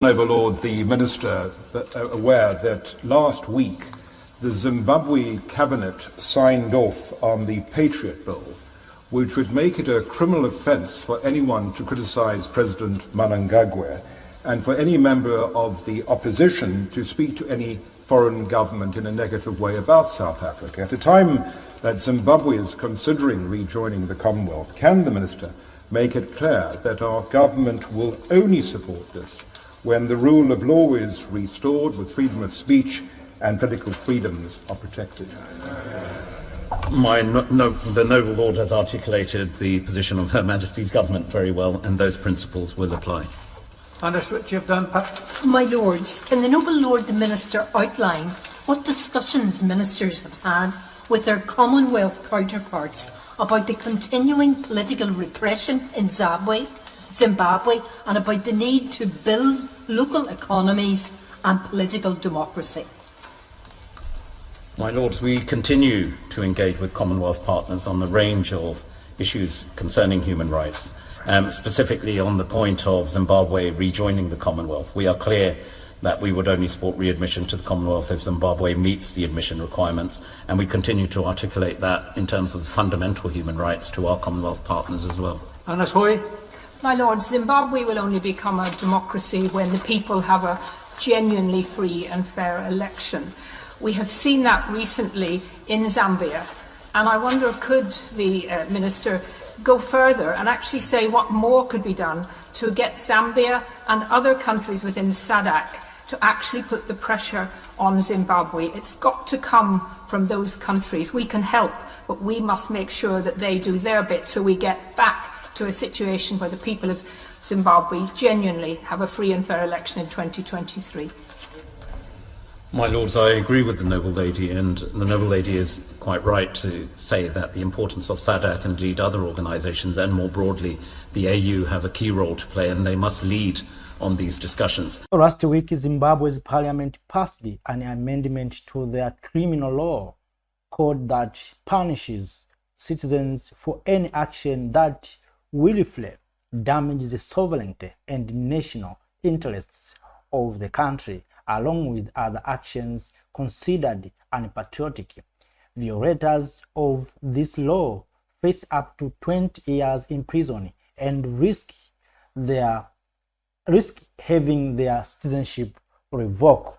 Noble Lord, the Minister, aware that last week the Zimbabwe cabinet signed off on the Patriot Bill, which would make it a criminal offence for anyone to criticise President Mnangagwa and for any member of the opposition to speak to any foreign government in a negative way about South Africa. At a time that Zimbabwe is considering rejoining the Commonwealth, can the Minister make it clear that our government will only support this when the rule of law is restored, with freedom of speech and political freedoms are protected? The Noble Lord has articulated the position of Her Majesty's Government very well, and those principles will apply. My Lords, can the Noble Lord the Minister outline what discussions ministers have had with their Commonwealth counterparts about the continuing political repression in Zimbabwe, and about the need to build local economies and political democracy? My Lords, we continue to engage with Commonwealth partners on a range of issues concerning human rights, specifically on the point of Zimbabwe rejoining the Commonwealth. We are clear that we would only support readmission to the Commonwealth if Zimbabwe meets the admission requirements, and we continue to articulate that in terms of fundamental human rights to our Commonwealth partners as well. My Lord, Zimbabwe will only become a democracy when the people have a genuinely free and fair election. We have seen that recently in Zambia, and I wonder, could the Minister go further and actually say what more could be done to get Zambia and other countries within SADC to actually put the pressure on Zimbabwe? It's got to come from those countries. We can help, but we must make sure that they do their bit so we get back to a situation where the people of Zimbabwe genuinely have a free and fair election in 2023. My Lords, I agree with the Noble Lady, and the Noble Lady is quite right to say that the importance of SADC and indeed other organisations, and more broadly the AU, have a key role to play, and they must lead on these discussions. Last week, Zimbabwe's parliament passed an amendment to their criminal law code that punishes citizens for any action that willfully damages the sovereignty and national interests of the country, along with other actions considered unpatriotic. Violators of this law face up to 20 years in prison and risk having their citizenship revoked.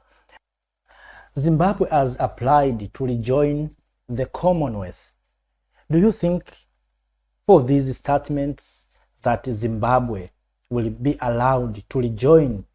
Zimbabwe has applied to rejoin the Commonwealth. Do you think for these statements that Zimbabwe will be allowed to rejoin